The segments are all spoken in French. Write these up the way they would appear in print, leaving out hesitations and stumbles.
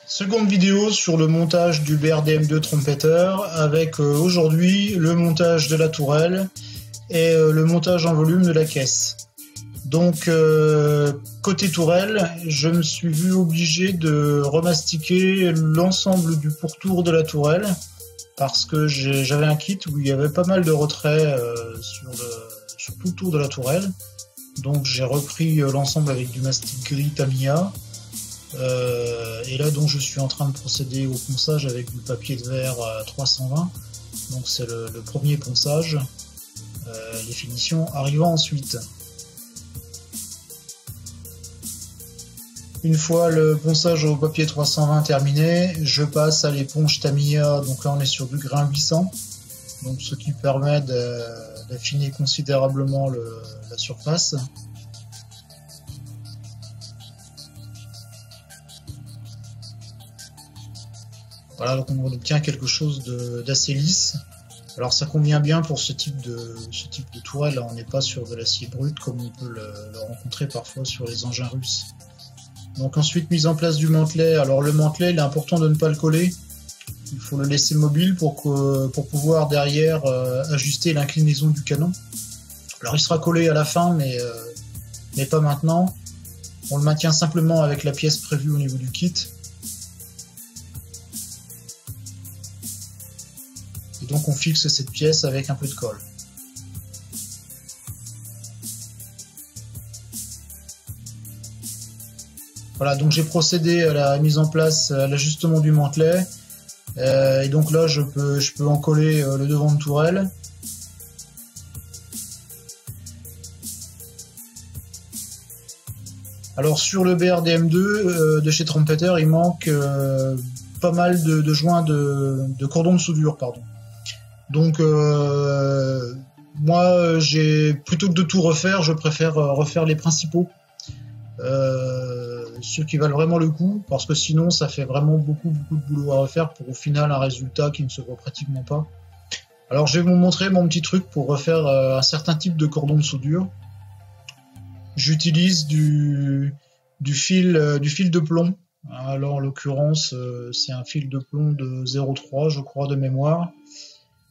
Seconde vidéo sur le montage du BRDM2 trompetteur avec aujourd'hui le montage de la tourelle et le montage en volume de la caisse. Donc côté tourelle, je me suis vu obligé de remastiquer l'ensemble du pourtour de la tourelle parce que j'avais un kit où il y avait pas mal de retraits sur tout le tour de la tourelle. Donc j'ai repris l'ensemble avec du mastic gris Tamiya. Et là donc je suis en train de procéder au ponçage avec du papier de verre 320. Donc c'est le premier ponçage, les finitions arrivant ensuite. Une fois le ponçage au papier 320 terminé, je passe à l'éponge Tamiya. Donc là on est sur du grain glissant, donc ce qui permet d'affiner considérablement la surface. Voilà, donc on obtient quelque chose d'assez lisse. Alors ça convient bien pour ce type de tourelle. Là, on n'est pas sur de l'acier brut comme on peut le rencontrer parfois sur les engins russes. Donc ensuite, mise en place du mantelet. Alors le mantelet, il est important de ne pas le coller. Il faut le laisser mobile pour pouvoir derrière ajuster l'inclinaison du canon. Alors il sera collé à la fin, mais pas maintenant. On le maintient simplement avec la pièce prévue au niveau du kit. Et donc on fixe cette pièce avec un peu de colle. Voilà, donc j'ai procédé à la mise en place, à l'ajustement du mantelet. Et donc là je peux en coller le devant de tourelle. Alors sur le BRDM2 de chez Trompeter, il manque pas mal de joints de cordon de soudure, pardon. Donc moi plutôt que de tout refaire, je préfère refaire les principaux, ceux qui valent vraiment le coup, parce que sinon ça fait vraiment beaucoup de boulot à refaire pour au final un résultat qui ne se voit pratiquement pas. Alors je vais vous montrer mon petit truc pour refaire un certain type de cordon de soudure. J'utilise du fil de plomb. Alors en l'occurrence c'est un fil de plomb de 0,3 je crois de mémoire.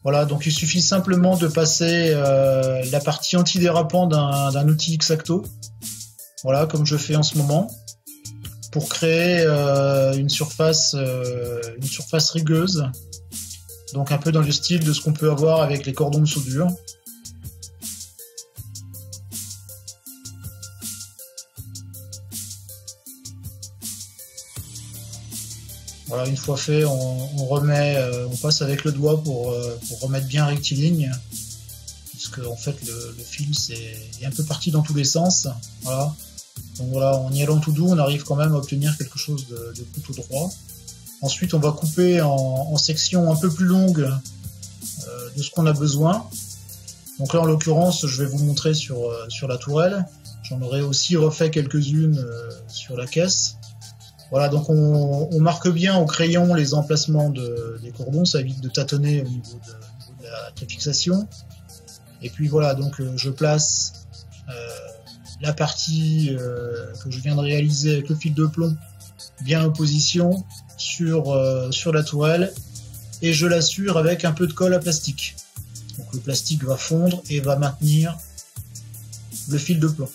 Voilà, donc il suffit simplement de passer la partie antidérapant d'un outil X-Acto, voilà, comme je fais en ce moment, pour créer une surface rigueuse, donc un peu dans le style de ce qu'on peut avoir avec les cordons de soudure. Voilà, une fois fait, on passe avec le doigt pour remettre bien rectiligne, puisque en fait le fil est un peu parti dans tous les sens. Voilà. Donc voilà, en y allant tout doux, on arrive quand même à obtenir quelque chose de plutôt droit. Ensuite, on va couper en sections un peu plus longues de ce qu'on a besoin. Donc là, en l'occurrence, je vais vous montrer sur la tourelle. J'en aurais aussi refait quelques-unes sur la caisse. Voilà, donc on marque bien au crayon les emplacements des cordons, ça évite de tâtonner au niveau de la fixation. Et puis voilà, donc je place la partie que je viens de réaliser avec le fil de plomb bien en position sur la tourelle, et je l'assure avec un peu de colle à plastique. Donc le plastique va fondre et va maintenir le fil de plomb.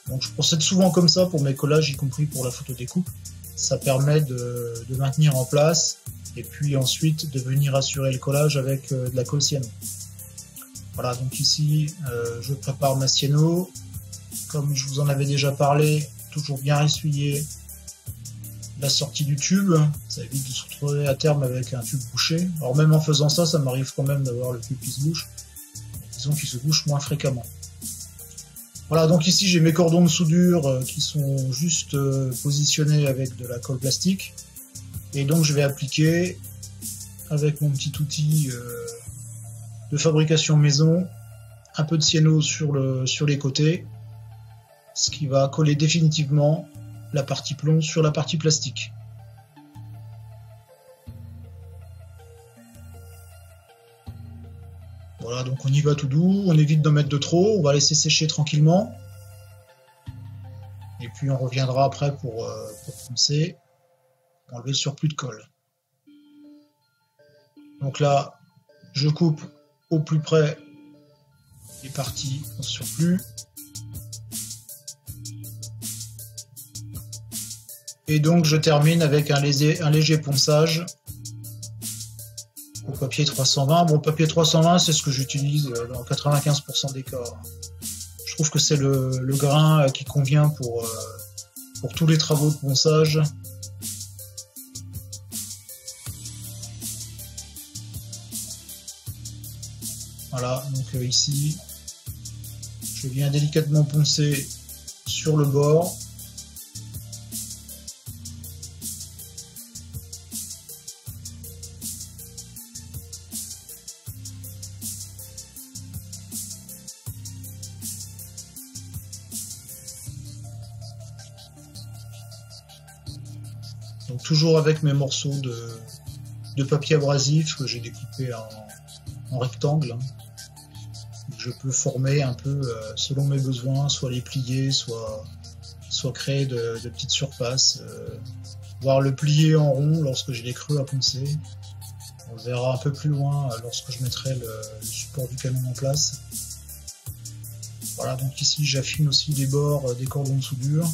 Donc je procède souvent comme ça pour mes collages, y compris pour la photo découpe. Ça permet de maintenir en place et puis ensuite de venir assurer le collage avec de la colle cyano. Voilà, donc ici je prépare ma cyano. Comme je vous en avais déjà parlé, toujours bien essuyer la sortie du tube. Ça évite de se retrouver à terme avec un tube bouché. Alors même en faisant ça, ça m'arrive quand même d'avoir le tube qui se bouche. Disons qu'il se bouche moins fréquemment. Voilà, donc ici j'ai mes cordons de soudure qui sont juste positionnés avec de la colle plastique. Et donc je vais appliquer avec mon petit outil de fabrication maison un peu de cyano sur les côtés, ce qui va coller définitivement la partie plomb sur la partie plastique. Voilà, donc on y va tout doux, on évite d'en mettre de trop, on va laisser sécher tranquillement. Et puis on reviendra après pour poncer. enlever le surplus de colle. Donc là, je coupe au plus près les parties en surplus. Et donc je termine avec un léger ponçage au papier 320. Bon, papier 320, c'est ce que j'utilise dans 95% des cas. Je trouve que c'est le grain qui convient pour tous les travaux de ponçage. Voilà, donc ici, je viens délicatement poncer sur le bord. Donc toujours avec mes morceaux de papier abrasif que j'ai découpé en rectangle. Je peux former un peu selon mes besoins, soit les plier, soit créer de petites surfaces, voire le plier en rond lorsque j'ai les creux à poncer. On le verra un peu plus loin lorsque je mettrai le support du canon en place. Voilà, donc ici j'affine aussi les bords des cordons de soudure.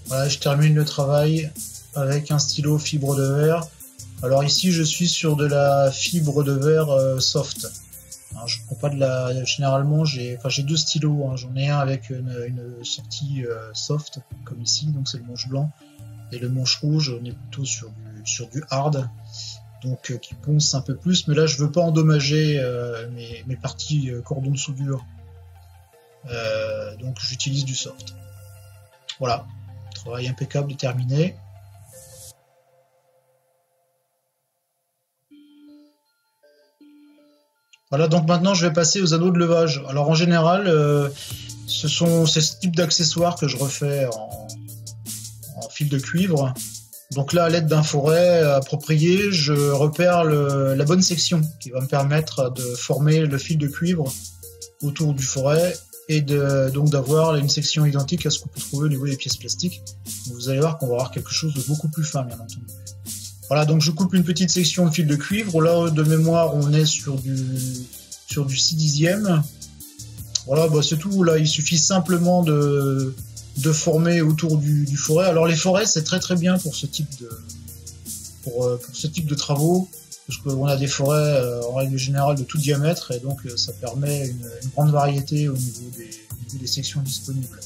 Voilà, je termine le travail avec un stylo fibre de verre. Alors ici, je suis sur de la fibre de verre soft. Alors, je prends pas de la. Généralement, j'ai deux stylos. Hein. J'en ai un avec une sortie soft, comme ici, donc c'est le manche blanc, et le manche rouge, on est plutôt sur du hard, donc qui ponce un peu plus. Mais là, je veux pas endommager mes parties cordon de soudure, donc j'utilise du soft. Voilà. Travail impeccable et terminé. Voilà, donc maintenant je vais passer aux anneaux de levage. Alors en général, c'est ce type d'accessoires que je refais en fil de cuivre. Donc là, à l'aide d'un forêt approprié, je repère la bonne section qui va me permettre de former le fil de cuivre autour du forêt et donc d'avoir une section identique à ce qu'on peut trouver au niveau des pièces plastiques. Donc vous allez voir qu'on va avoir quelque chose de beaucoup plus fin, bien entendu. Voilà, donc je coupe une petite section de fil de cuivre. Là, de mémoire, on est sur du 6/10. Voilà, bah c'est tout. Là, il suffit simplement de former autour du forêt. Alors les forêts, c'est très très bien pour ce type de travaux, parce qu'on a des forêts en règle générale de tout diamètre, et donc ça permet une grande variété au niveau des sections disponibles.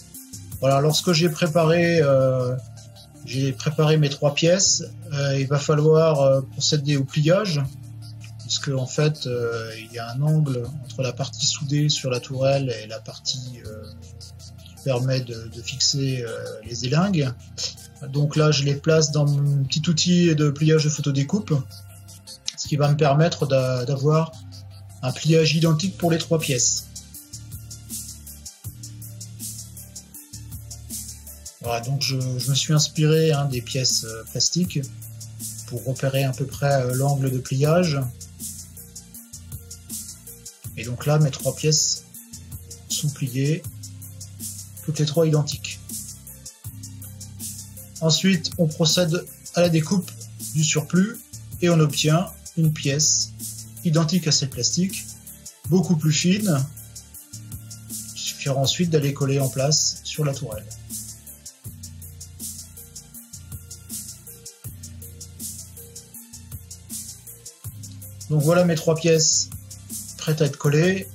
Voilà, lorsque j'ai préparé mes 3 pièces, il va falloir procéder au pliage, puisque en fait il y a un angle entre la partie soudée sur la tourelle et la partie qui permet de fixer les élingues. Donc là, je les place dans mon petit outil de pliage de photodécoupe, ce qui va me permettre d'avoir un pliage identique pour les 3 pièces. Voilà, donc je me suis inspiré des pièces plastiques pour repérer à peu près l'angle de pliage. Et donc là, mes 3 pièces sont pliées, toutes les 3 identiques. Ensuite, on procède à la découpe du surplus et on obtient une pièce identique à celle plastique, beaucoup plus fine. Il suffira ensuite d'aller coller en place sur la tourelle. Donc voilà mes 3 pièces prêtes à être collées.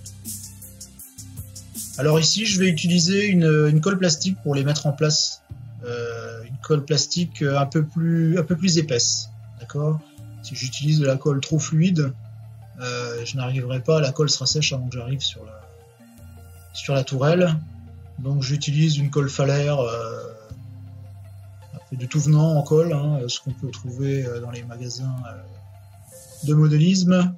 Alors ici, je vais utiliser une colle plastique pour les mettre en place. Une colle plastique un peu plus épaisse, d'accord ? Si j'utilise de la colle trop fluide, je n'arriverai pas, la colle sera sèche avant que j'arrive sur la tourelle. Donc j'utilise une colle falaire à de tout venant en colle, hein, ce qu'on peut trouver dans les magasins de modélisme.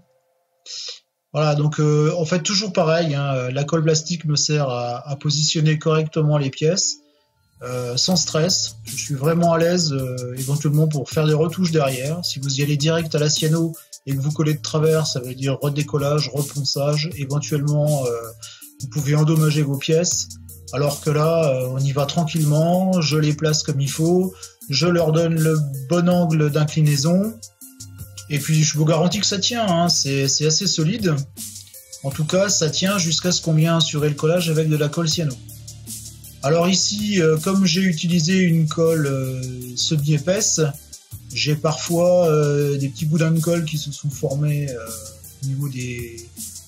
Voilà, donc en fait toujours pareil, hein, la colle plastique me sert à positionner correctement les pièces, sans stress. Je suis vraiment à l'aise éventuellement pour faire des retouches derrière. Si vous y allez direct à la cyano et que vous collez de travers, ça veut dire redécollage, reponçage, éventuellement vous pouvez endommager vos pièces. Alors que là, on y va tranquillement, je les place comme il faut, je leur donne le bon angle d'inclinaison, et puis je vous garantis que ça tient, hein, c'est assez solide. En tout cas, ça tient jusqu'à ce qu'on vienne assurer le collage avec de la colle cyano. Alors ici, comme j'ai utilisé une colle semi-épaisse, j'ai parfois des petits boudins de colle qui se sont formés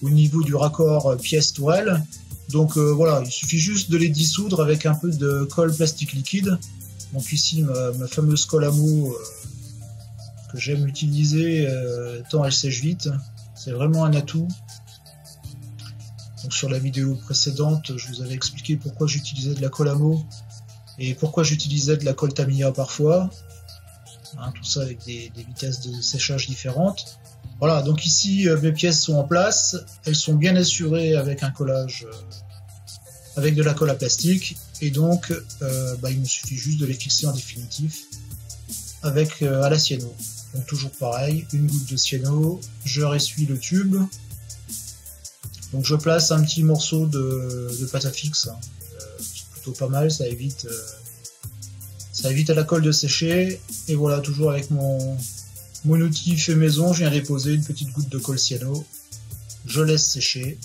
au niveau du raccord pièce-tourelle. Donc voilà, il suffit juste de les dissoudre avec un peu de colle plastique liquide. Donc ici, ma fameuse colle à mots que j'aime utiliser tant elle sèche vite. C'est vraiment un atout. Donc sur la vidéo précédente, je vous avais expliqué pourquoi j'utilisais de la colle à mots et pourquoi j'utilisais de la colle Tamiya parfois. Hein, tout ça avec des vitesses de séchage différentes. Voilà, donc ici mes pièces sont en place, elles sont bien assurées avec un collage avec de la colle à plastique, et donc il me suffit juste de les fixer en définitif avec à la cyano. Donc toujours pareil, une goutte de cyano, je ressuie le tube, donc je place un petit morceau de pâte à fixe, hein. C'est plutôt pas mal, ça évite à la colle de sécher, et voilà, toujours avec mon outil fait maison, je viens déposer une petite goutte de colle cyano, je laisse sécher,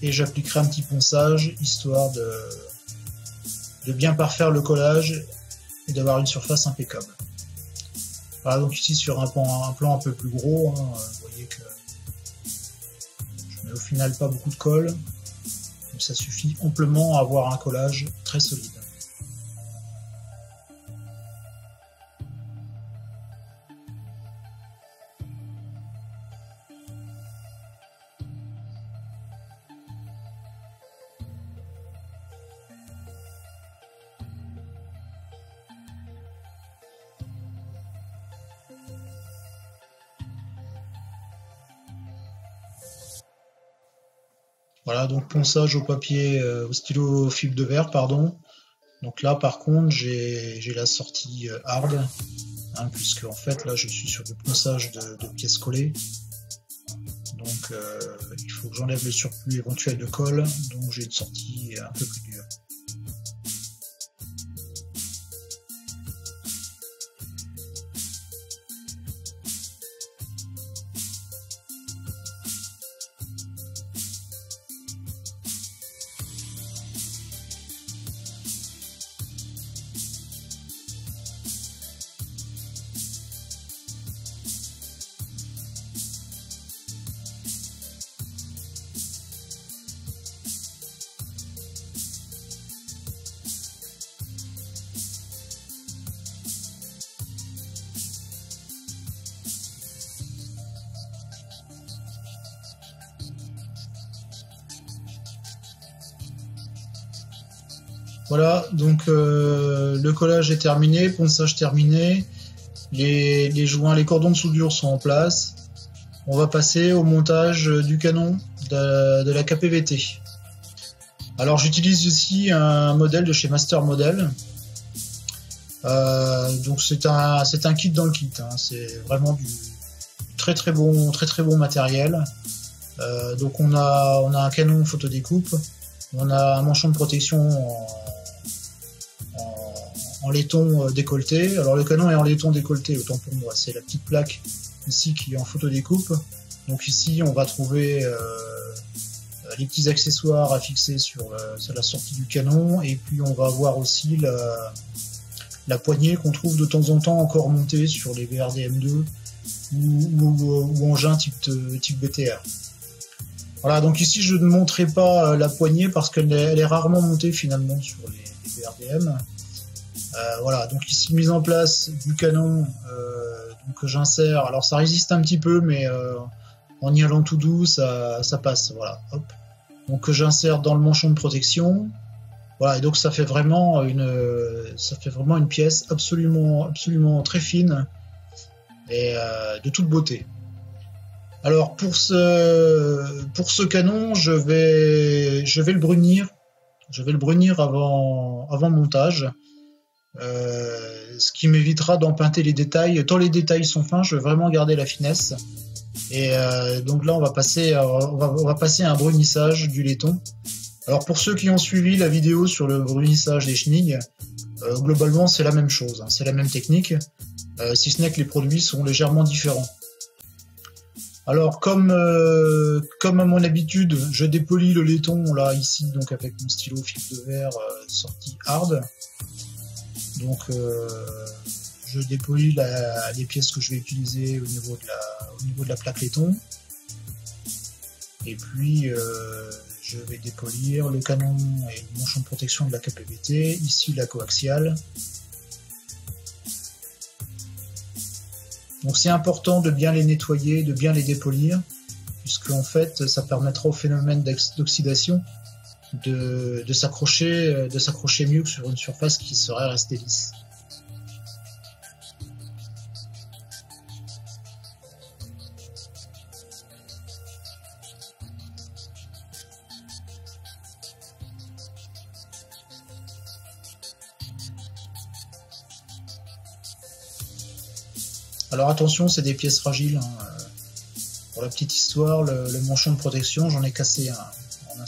et j'appliquerai un petit ponçage, histoire de bien parfaire le collage, et d'avoir une surface impeccable. Voilà, donc ici sur un plan un peu plus gros, hein, vous voyez que je mets au final pas beaucoup de colle, donc ça suffit amplement à avoir un collage très solide. Voilà, donc ponçage au papier, au stylo fibre de verre, pardon. Donc là, par contre, j'ai la sortie hard, hein, puisque en fait, là, je suis sur le ponçage de pièces collées. Donc, il faut que j'enlève le surplus éventuel de colle, donc j'ai une sortie un peu plus dure. Voilà, donc le collage est terminé, ponçage terminé, les joints, les cordons de soudure sont en place. On va passer au montage du canon de la KPVT. Alors j'utilise ici un modèle de chez Master Model. Donc c'est un kit dans le kit, hein. C'est vraiment du très très bon matériel. Donc on a un canon photodécoupe, on a un manchon de protection en laiton décolleté. Alors le canon est en laiton décolleté, autant pour moi, c'est la petite plaque ici qui est en photodécoupe. Donc ici on va trouver les petits accessoires à fixer sur la sortie du canon, et puis on va avoir aussi la poignée qu'on trouve de temps en temps encore montée sur les VRDM2 ou engins type BTR. Voilà, donc ici je ne montrerai pas la poignée parce qu'elle est rarement montée finalement sur les VRDM. Voilà, donc ici mise en place du canon, donc j'insère, alors ça résiste un petit peu, mais en y allant tout doux ça passe, voilà, hop. Donc j'insère dans le manchon de protection, Voilà, et donc ça fait vraiment une pièce absolument très fine et de toute beauté. Alors pour ce canon, je vais le brunir. Je vais le brunir avant montage, ce qui m'évitera d'empeinter les détails. Tant les détails sont fins, je veux vraiment garder la finesse. Et donc là, on va passer à un brunissage du laiton. Alors pour ceux qui ont suivi la vidéo sur le brunissage des chenilles, globalement c'est la même chose, hein, c'est la même technique, si ce n'est que les produits sont légèrement différents. Alors comme à mon habitude, je dépolis le laiton là ici donc avec mon stylo fil de verre sorti hard. Donc je dépolis les pièces que je vais utiliser au niveau de la plaque laiton. Et puis je vais dépolir le canon et le manchon de protection de la KPVT, ici la coaxiale. Donc c'est important de bien les nettoyer, de bien les dépolir, puisque en fait ça permettra au phénomène d'oxydation de s'accrocher mieux que sur une surface qui serait restée lisse. Alors attention, c'est des pièces fragiles. Hein. Pour la petite histoire, le manchon de protection, j'en ai cassé un en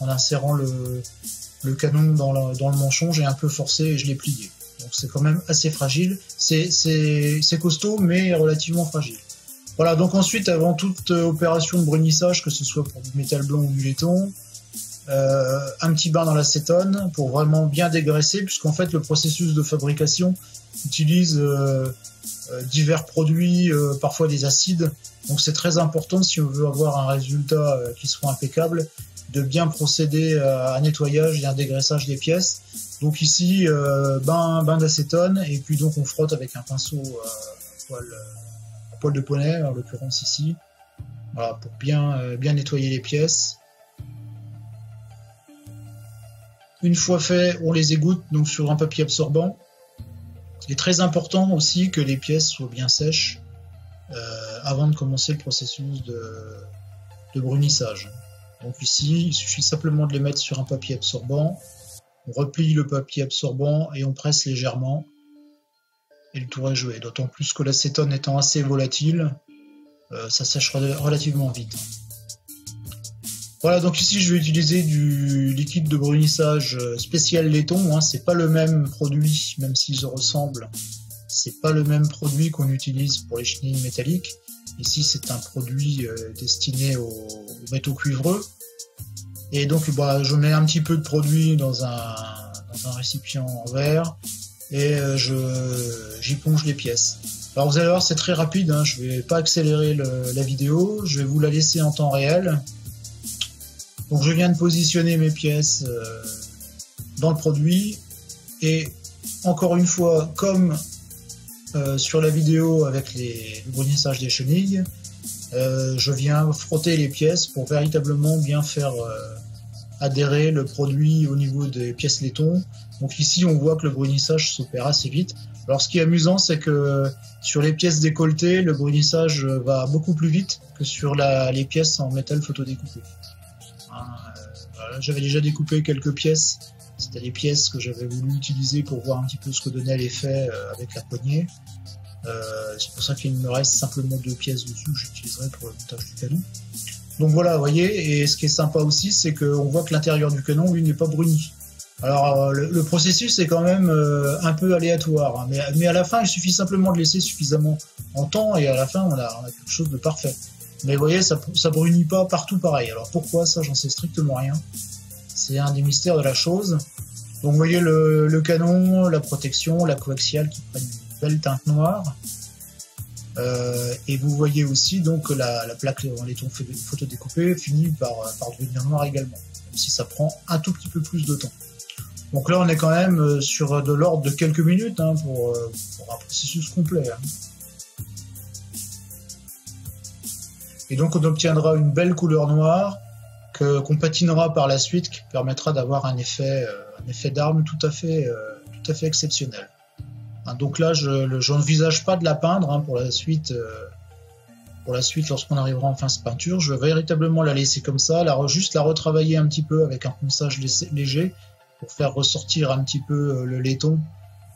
insérant le canon dans le manchon. J'ai un peu forcé et je l'ai plié. Donc c'est quand même assez fragile. C'est costaud, mais relativement fragile. Voilà, donc ensuite, avant toute opération de brunissage, que ce soit pour du métal blanc ou du laiton, un petit bain dans l'acétone pour vraiment bien dégraisser, puisqu'en fait le processus de fabrication utilise divers produits, parfois des acides, donc c'est très important si on veut avoir un résultat qui soit impeccable, de bien procéder à un nettoyage et un dégraissage des pièces. Donc ici, bain d'acétone, et puis donc on frotte avec un pinceau à poil de poney, en l'occurrence ici, voilà, pour bien nettoyer les pièces. Une fois fait, on les égoutte donc sur un papier absorbant. Il est très important aussi que les pièces soient bien sèches avant de commencer le processus de brunissage. Donc ici, il suffit simplement de les mettre sur un papier absorbant. On replie le papier absorbant et on presse légèrement. Et le tour est joué. D'autant plus que l'acétone étant assez volatile, ça sèche relativement vite. Voilà, donc ici je vais utiliser du liquide de brunissage spécial laiton, hein. C'est pas le même produit, même s'ils se ressemblent, c'est pas le même produit qu'on utilise pour les chenilles métalliques. Ici c'est un produit destiné aux métaux cuivreux. Et donc je mets un petit peu de produit dans un récipient en verre et j'y plonge les pièces. Alors vous allez voir, c'est très rapide, hein. Je vais pas accélérer la vidéo, je vais vous la laisser en temps réel. Donc je viens de positionner mes pièces dans le produit et encore une fois, comme sur la vidéo avec le brunissage des chenilles, je viens frotter les pièces pour véritablement bien faire adhérer le produit au niveau des pièces laiton. Donc ici on voit que le brunissage s'opère assez vite. Alors ce qui est amusant, c'est que sur les pièces décolletées, le brunissage va beaucoup plus vite que sur les pièces en métal photodécoupé. Voilà, j'avais déjà découpé quelques pièces, c'était des pièces que j'avais voulu utiliser pour voir un petit peu ce que donnait l'effet avec la poignée. C'est pour ça qu'il me reste simplement 2 pièces dessus que j'utiliserai pour le montage du canon. Donc voilà, vous voyez, et ce qui est sympa aussi, c'est qu'on voit que l'intérieur du canon, lui, n'est pas bruni. Alors le processus est quand même un peu aléatoire, hein, mais à la fin, il suffit simplement de laisser suffisamment en temps, et à la fin, on a quelque chose de parfait. Mais vous voyez, ça brunit pas partout pareil. Alors pourquoi ça, j'en sais strictement rien. C'est un des mystères de la chose. Donc vous voyez le canon, la protection, la coaxiale qui prennent une belle teinte noire. Et vous voyez aussi donc la plaque en laiton photodécoupé finit par devenir noire également, même si ça prend un tout petit peu plus de temps. Donc là on est quand même sur de l'ordre de quelques minutes, hein, pour un processus complet. Hein. Et donc on obtiendra une belle couleur noire qu'on patinera par la suite, qui permettra d'avoir un effet d'arme tout à fait exceptionnel. Hein, donc là, je n'envisage pas de la peindre hein, pour la suite. Lorsqu'on arrivera en fin de peinture, je vais véritablement la laisser comme ça, juste la retravailler un petit peu avec un ponçage léger pour faire ressortir un petit peu le laiton,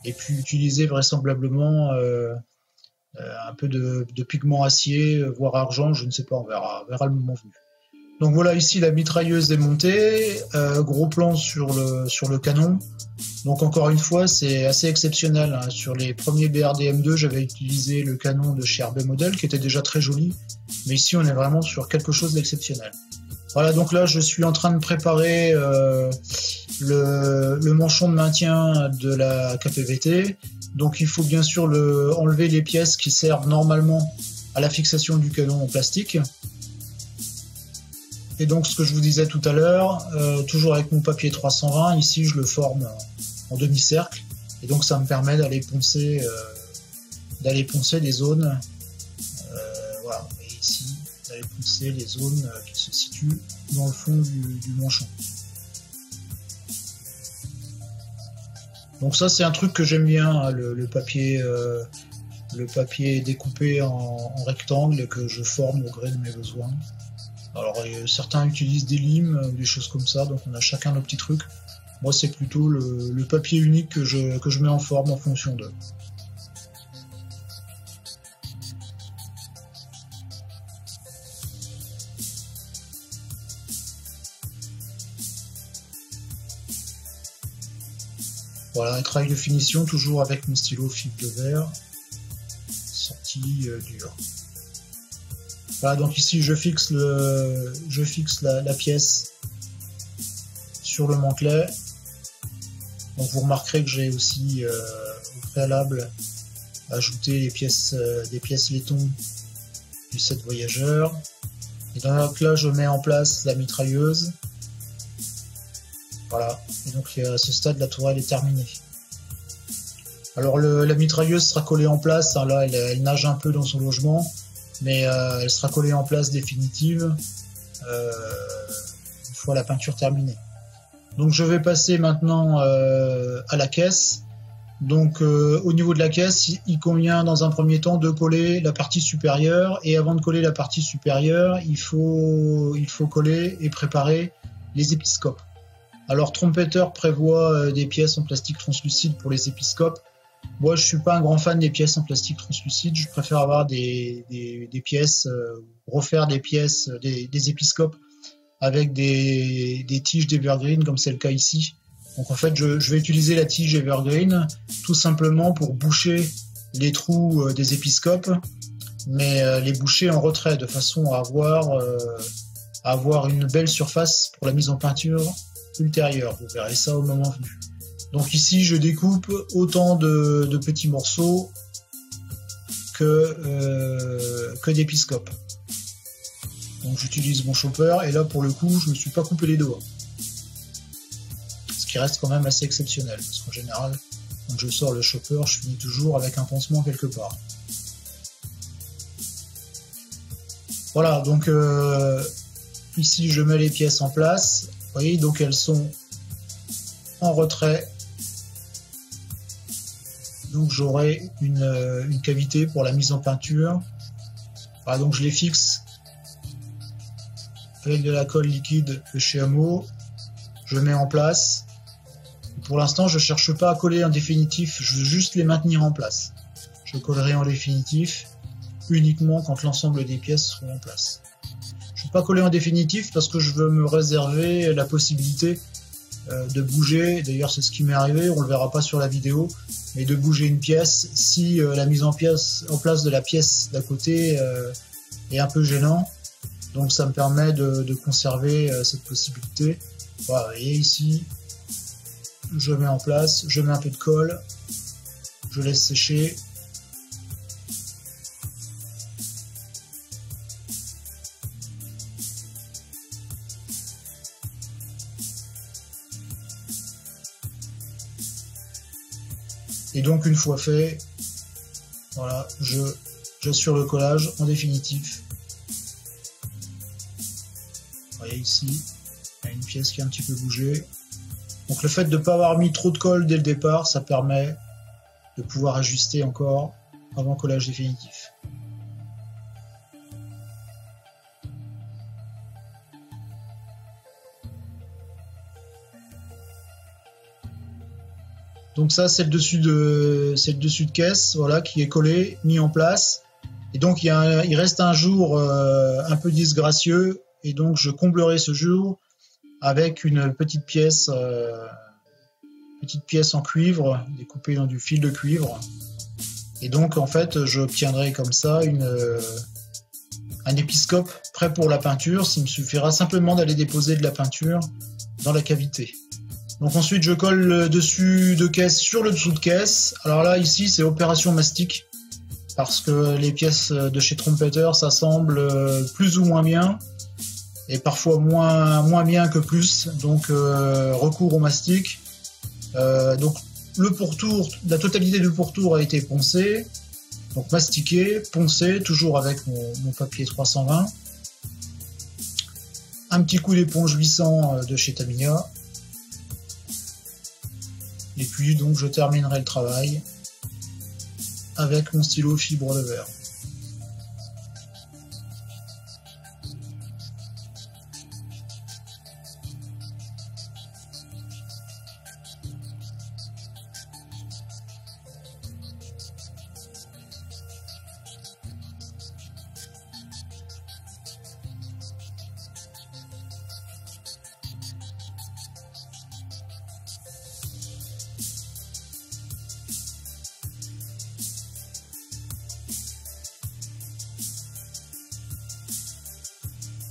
et puis utiliser vraisemblablement un peu de pigment acier, voire argent, je ne sais pas, on verra le moment venu. Donc voilà, ici la mitrailleuse est montée, gros plan sur le canon. Donc encore une fois, c'est assez exceptionnel. Hein. Sur les premiers BRDM2, j'avais utilisé le canon de chez RB Model, qui était déjà très joli. Mais ici, on est vraiment sur quelque chose d'exceptionnel. Voilà, donc là, je suis en train de préparer le manchon de maintien de la KPVT. Donc il faut bien sûr enlever les pièces qui servent normalement à la fixation du canon en plastique. Et donc ce que je vous disais tout à l'heure, toujours avec mon papier 320, ici je le forme en demi-cercle, et donc ça me permet d'aller poncer des zones, voilà, et ici d'aller poncer les zones qui se situent dans le fond du manchon. Donc ça c'est un truc que j'aime bien, hein, le papier découpé en rectangle que je forme au gré de mes besoins. Alors certains utilisent des limes, des choses comme ça, donc on a chacun nos petits trucs. Moi c'est plutôt le papier unique que je mets en forme en fonction d'eux. Voilà, un travail de finition, toujours avec mon stylo fibre de verre, sortie dure. Voilà, donc ici je fixe la pièce sur le mantelet. Donc vous remarquerez que j'ai aussi au préalable ajouté des pièces laiton du set voyageur. Et donc là je mets en place la mitrailleuse. Voilà, et donc à ce stade la tourelle est terminée. Alors la mitrailleuse sera collée en place, hein, là elle nage un peu dans son logement, mais elle sera collée en place définitive une fois la peinture terminée. Donc je vais passer maintenant à la caisse. Donc au niveau de la caisse, il convient dans un premier temps de coller la partie supérieure, et avant de coller la partie supérieure, il faut coller et préparer les épiscopes. Alors Trompeter prévoit des pièces en plastique translucide pour les épiscopes. Moi, je suis pas un grand fan des pièces en plastique translucide. Je préfère avoir des pièces, refaire des pièces, des épiscopes avec des tiges d'Evergreen, comme c'est le cas ici. Donc en fait, je vais utiliser la tige Evergreen tout simplement pour boucher les trous des épiscopes, mais les boucher en retrait, de façon à avoir une belle surface pour la mise en peinture ultérieure. Vous verrez ça au moment venu. Donc ici, je découpe autant de petits morceaux que d'épiscopes. Donc j'utilise mon chopper, et là pour le coup, je ne me suis pas coupé les doigts. Ce qui reste quand même assez exceptionnel, parce qu'en général, quand je sors le chopper, je finis toujours avec un pansement quelque part. Voilà, donc ici je mets les pièces en place. Vous voyez, donc elles sont en retrait. Donc j'aurai une cavité pour la mise en peinture. Voilà, donc je les fixe avec de la colle liquide de chez Hamo. Je mets en place. Pour l'instant, je ne cherche pas à coller en définitif, je veux juste les maintenir en place. Je collerai en définitif uniquement quand l'ensemble des pièces seront en place. Je ne vais pas coller en définitif parce que je veux me réserver la possibilité de bouger. D'ailleurs, c'est ce qui m'est arrivé, on ne le verra pas sur la vidéo, mais de bouger une pièce si la mise en place de la pièce d'à côté est un peu gênant. Donc ça me permet de conserver cette possibilité. Voilà, et ici, je mets en place, je mets un peu de colle, je laisse sécher. Et donc une fois fait, voilà, j'assure le collage en définitif. Vous voyez ici, pièce qui a un petit peu bougé. Donc le fait de ne pas avoir mis trop de colle dès le départ, ça permet de pouvoir ajuster encore avant collage définitif. Donc ça c'est le dessus de caisse, voilà, qui est collé, mis en place. Et donc il reste un jour un peu disgracieux, et donc je comblerai ce jour avec une petite pièce en cuivre, découpée dans du fil de cuivre. Et donc en fait j'obtiendrai comme ça un épiscope prêt pour la peinture. Il me suffira simplement d'aller déposer de la peinture dans la cavité. Donc ensuite je colle le dessus de caisse sur le dessous de caisse. Alors là ici c'est opération mastic, parce que les pièces de chez Trompeter s'assemblent plus ou moins bien, et parfois moins bien que plus, donc recours au mastic. Donc le pourtour, la totalité du pourtour a été poncé, donc mastiqué, poncé, toujours avec mon papier 320. Un petit coup d'éponge 800 de chez Tamiya. Et puis donc je terminerai le travail avec mon stylo fibre de verre.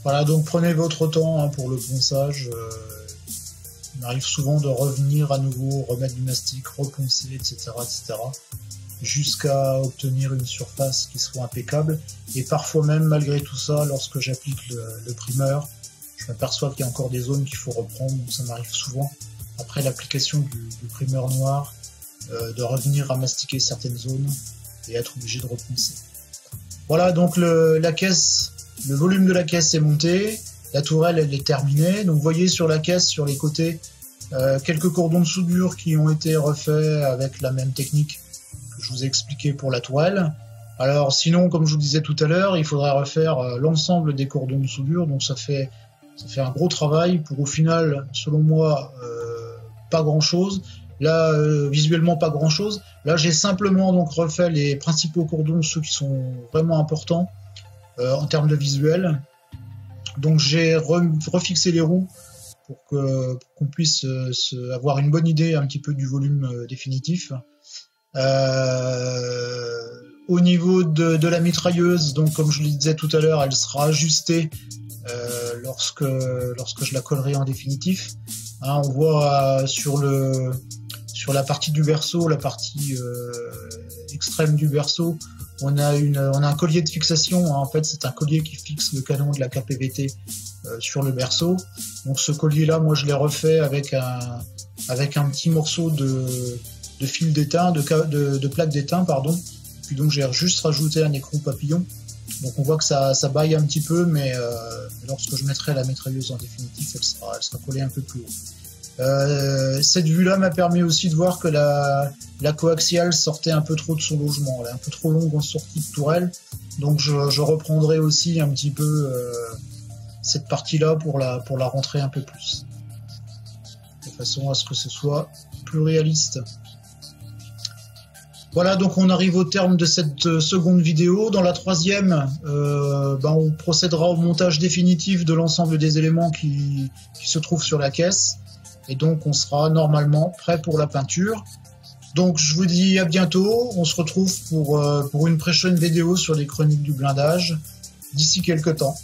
Voilà, donc prenez votre temps pour le ponçage. Il m'arrive souvent de revenir à nouveau, remettre du mastic, reponcer, etc., jusqu'à obtenir une surface qui soit impeccable. Et parfois même, malgré tout ça, lorsque j'applique le primeur, je m'aperçois qu'il y a encore des zones qu'il faut reprendre. Donc ça m'arrive souvent, après l'application du primeur noir, de revenir à mastiquer certaines zones et être obligé de reponcer. Voilà, donc la caisse. Le volume de la caisse est monté, la tourelle elle est terminée. Donc vous voyez sur la caisse, sur les côtés, quelques cordons de soudure qui ont été refaits avec la même technique que je vous ai expliqué pour la tourelle. Alors sinon, comme je vous disais tout à l'heure, il faudrait refaire l'ensemble des cordons de soudure. Donc ça fait un gros travail pour au final, selon moi, pas grand chose. Là, visuellement pas grand chose. Là, j'ai simplement donc refait les principaux cordons, ceux qui sont vraiment importants. En termes de visuel. Donc j'ai refixé les roues pour qu'on puisse avoir une bonne idée un petit peu du volume définitif. Au niveau de la mitrailleuse, donc comme je le disais tout à l'heure, elle sera ajustée lorsque je la collerai en définitif. Hein, on voit sur la partie du berceau, la partie extrême du berceau, on a un collier de fixation. Hein. En fait, c'est un collier qui fixe le canon de la KPVT sur le berceau. Donc ce collier-là, moi, je l'ai refait avec un petit morceau de fil d'étain, de plaque d'étain, pardon. Puis donc j'ai juste rajouté un écrou papillon. Donc on voit que ça baille un petit peu, mais lorsque je mettrai la mitrailleuse en définitif, elle sera collée un peu plus haut. Cette vue-là m'a permis aussi de voir que la coaxiale sortait un peu trop de son logement. Elle est un peu trop longue en sortie de tourelle. Donc je reprendrai aussi un petit peu cette partie-là pour la rentrer un peu plus. De façon à ce que ce soit plus réaliste. Voilà, donc on arrive au terme de cette seconde vidéo. Dans la troisième, on procédera au montage définitif de l'ensemble des éléments qui se trouvent sur la caisse. Et donc on sera normalement prêt pour la peinture. Donc je vous dis à bientôt. On se retrouve pour une prochaine vidéo sur les chroniques du blindage d'ici quelques temps.